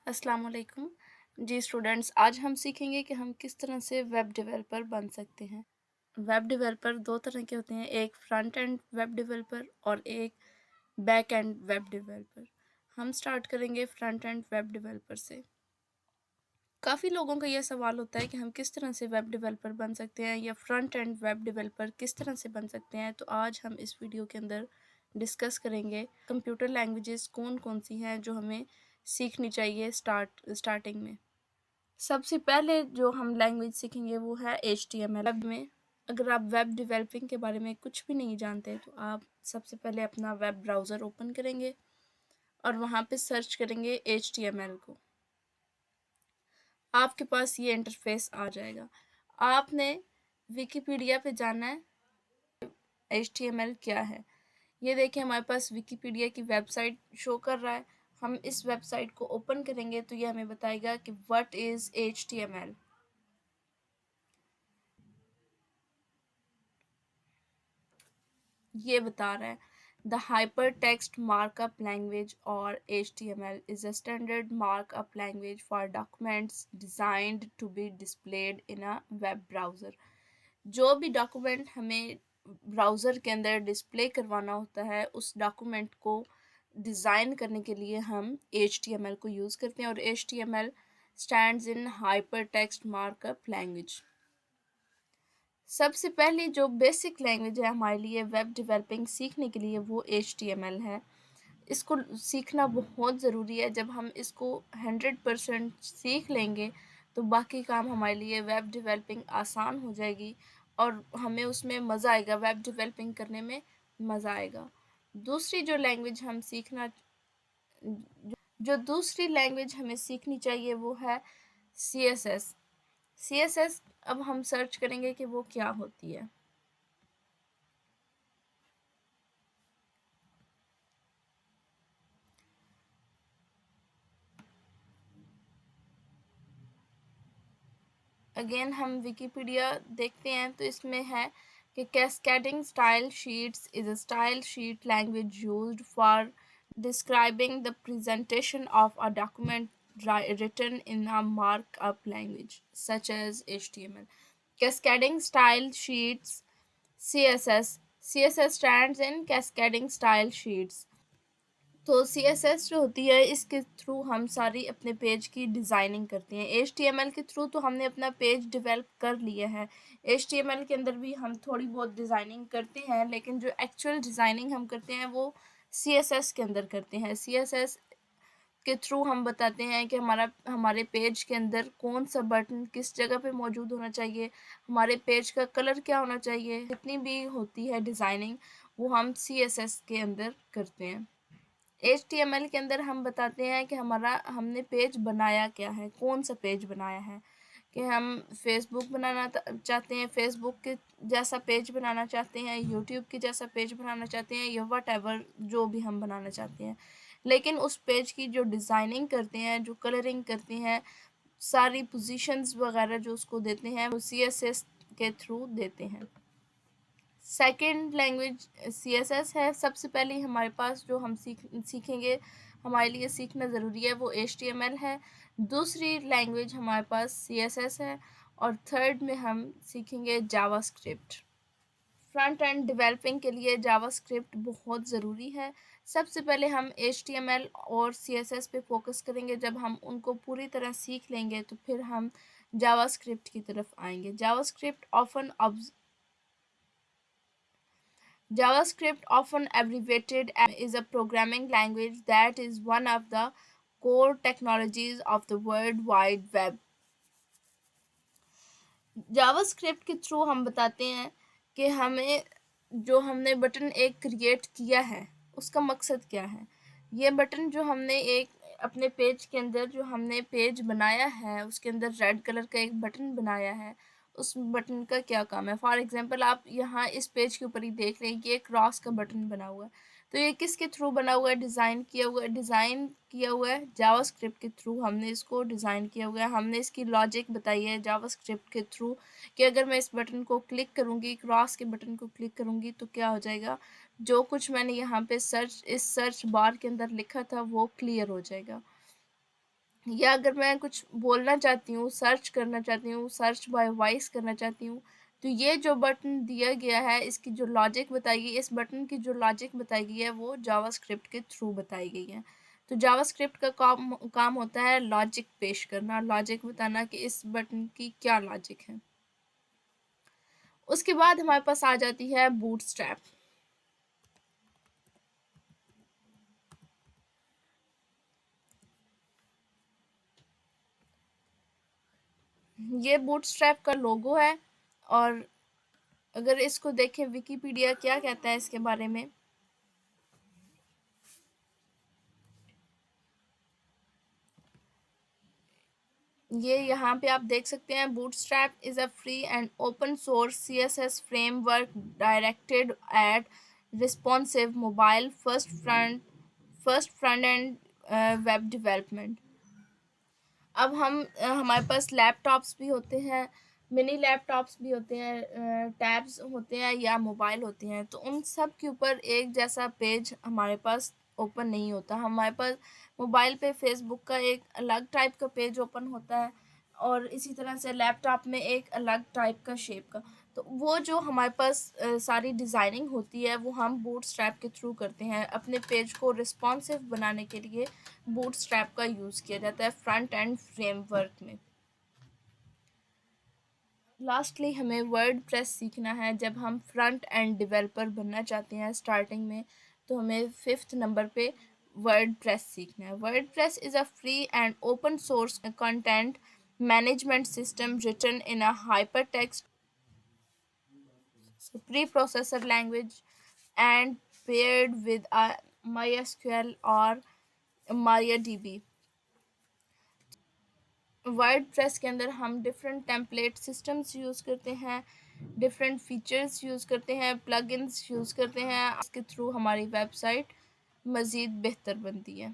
अस्सलाम वालेकुम। जी स्टूडेंट्स, आज हम सीखेंगे कि हम किस तरह से वेब डेवलपर बन सकते हैं। वेब डेवलपर दो तरह के होते हैं, एक फ्रंट एंड वेब डेवलपर और एक बैक एंड वेब डेवलपर। हम स्टार्ट करेंगे फ्रंट एंड वेब डेवलपर से। काफ़ी लोगों का यह सवाल होता है कि हम किस तरह से वेब डेवलपर बन सकते हैं या फ्रंट एंड वेब डेवलपर किस तरह से बन सकते हैं। तो आज हम इस वीडियो के अंदर डिस्कस करेंगे कंप्यूटर लैंग्वेजेस कौन कौन सी हैं जो हमें सीखनी चाहिए स्टार्टिंग में। सबसे पहले जो हम लैंग्वेज सीखेंगे वो है HTML। वेब में अगर आप वेब डेवलपिंग के बारे में कुछ भी नहीं जानते तो आप सबसे पहले अपना वेब ब्राउज़र ओपन करेंगे और वहाँ पे सर्च करेंगे HTML को। आपके पास ये इंटरफेस आ जाएगा। आपने विकिपीडिया पे जाना है HTML क्या है। ये देखिए हमारे पास विकिपीडिया की वेबसाइट शो कर रहा है। हम इस वेबसाइट को ओपन करेंगे तो ये हमें बताएगा कि व्हाट इज़ HTML। ये बता रहा है the hypertext markup language or HTML is a standard markup language for documents designed to be displayed in a web browser। जो भी डॉक्यूमेंट हमें ब्राउज़र के अंदर डिस्प्ले करवाना होता है उस डॉक्यूमेंट को डिज़ाइन करने के लिए हम HTML को यूज़ करते हैं और HTML स्टैंड्स इन hypertext markup language। सबसे पहली जो बेसिक लैंग्वेज है हमारे लिए वेब डेवलपिंग सीखने के लिए वो HTML है। इसको सीखना बहुत ज़रूरी है। जब हम इसको 100% सीख लेंगे तो बाकी काम हमारे लिए वेब डेवलपिंग आसान हो जाएगी और हमें उसमें मज़ा आएगा, वेब डेवलपिंग करने में मज़ा आएगा। दूसरी जो लैंग्वेज हम सीखना जो दूसरी लैंग्वेज हमें सीखनी चाहिए वो है CSS। CSS अब हम सर्च करेंगे कि वो क्या होती है। अगेन हम विकिपीडिया देखते हैं तो इसमें है कि cascading style sheets is a style sheet language used for describing the presentation of a document written in a markup language such as HTML। Cascading style sheets CSS। CSS stands in cascading style sheets। तो CSS जो होती है इसके through हम सारी अपने page की designing करते हैं। HTML के थ्रू तो हमने अपना पेज डेवलप कर लिया है। HTML के अंदर भी हम थोड़ी बहुत डिज़ाइनिंग करते हैं लेकिन जो एक्चुअल डिज़ाइनिंग हम करते हैं वो CSS के अंदर करते हैं। CSS के थ्रू हम बताते हैं कि हमारे पेज के अंदर कौन सा बटन किस जगह पे मौजूद होना चाहिए, हमारे पेज का कलर क्या होना चाहिए, जितनी भी होती है डिज़ाइनिंग वो हम CSS के अंदर करते हैं। HTML के अंदर हम बताते हैं कि हमने पेज बनाया क्या है, कौन सा पेज बनाया है, कि हम फेसबुक बनाना चाहते हैं, फेसबुक के जैसा पेज बनाना चाहते हैं, यूट्यूब के जैसा पेज बनाना चाहते हैं या वट एवर जो भी हम बनाना चाहते हैं। लेकिन उस पेज की जो डिज़ाइनिंग करते हैं, जो कलरिंग करते हैं, सारी पोजीशंस वगैरह जो उसको देते हैं वो CSS के थ्रू देते हैं। सेकंड लैंग्वेज CSS है। सबसे पहले हमारे पास जो हम सीखेंगे हमारे लिए सीखना ज़रूरी है वो HTML है। दूसरी लैंग्वेज हमारे पास CSS है और थर्ड में हम सीखेंगे जावास्क्रिप्ट। फ्रंट एंड डेवलपिंग के लिए जावास्क्रिप्ट बहुत ज़रूरी है। सबसे पहले हम HTML और CSS पे फोकस करेंगे। जब हम उनको पूरी तरह सीख लेंगे तो फिर हम जावास्क्रिप्ट की तरफ आएंगे। JavaScript, often abbreviated as, is a programming language that is one of the core technologies of the World Wide Web। JavaScript के थ्रू हम बताते हैं कि हमने बटन एक क्रिएट किया है उसका मकसद क्या है। ये बटन जो हमने एक अपने पेज के अंदर जो हमने पेज बनाया है उसके अंदर रेड कलर का एक बटन बनाया है, उस बटन का क्या काम है। फॉर एग्जांपल आप यहाँ इस पेज के ऊपर ही देख रहे हैं कि एक क्रॉस का बटन बना हुआ है, तो ये किसके थ्रू बना हुआ है, डिज़ाइन किया हुआ है जावास्क्रिप्ट के थ्रू। हमने इसको डिज़ाइन किया हुआ है, हमने इसकी लॉजिक बताई है जावास्क्रिप्ट के थ्रू कि अगर मैं इस बटन को क्लिक करूँगी, क्रॉस के बटन को क्लिक करूँगी तो क्या हो जाएगा, जो कुछ मैंने यहाँ पे इस सर्च बार के अंदर लिखा था वो क्लियर हो जाएगा। या अगर मैं कुछ बोलना चाहती हूँ, सर्च करना चाहती हूँ, सर्च बाय वॉइस करना चाहती हूँ, तो ये जो बटन दिया गया है, इसकी जो लॉजिक बताई गई है, इस बटन की जो लॉजिक बताई गई है वो जावास्क्रिप्ट के थ्रू बताई गई है। तो जावास्क्रिप्ट का काम काम होता है लॉजिक पेश करना, लॉजिक बताना कि इस बटन की क्या लॉजिक है। उसके बाद हमारे पास आ जाती है बूटस्ट्रैप। ये बूटस्ट्रैप का लोगो है, और अगर इसको देखें विकिपीडिया क्या कहता है इसके बारे में। ये यहाँ पे आप देख सकते हैं, bootstrap is a free and open source CSS framework directed eight responsive mobile first front end web development. अब हमारे पास लैपटॉप्स भी होते हैं, मिनी लैपटॉप्स भी होते हैं, टैब्स होते हैं या मोबाइल होते हैं, तो उन सब के ऊपर एक जैसा पेज हमारे पास ओपन नहीं होता। हमारे पास मोबाइल पे फेसबुक का एक अलग टाइप का पेज ओपन होता है, और इसी तरह से लैपटॉप में एक अलग टाइप का शेप का। तो वो जो हमारे पास सारी डिज़ाइनिंग होती है वो हम बूटस्ट्रैप के थ्रू करते हैं। अपने पेज को रिस्पॉन्सिव बनाने के लिए बूटस्ट्रैप का यूज़ किया जाता है फ्रंट एंड फ्रेमवर्क में। लास्टली हमें वर्ड प्रेस सीखना है। जब हम फ्रंट एंड डेवलपर बनना चाहते हैं स्टार्टिंग में, तो हमें 5th नंबर पे वर्ड प्रेस सीखना है। WordPress is a free and open source content management system written in a hypertext preprocessor language and paired with a MySQL और MariaDB। वर्डप्रेस के अंदर हम डिफरेंट टेम्पलेट सिस्टम्स यूज़ करते हैं, different features use करते हैं, plugins use करते हैं, इसके थ्रू हमारी वेबसाइट मज़ीद बेहतर बनती है।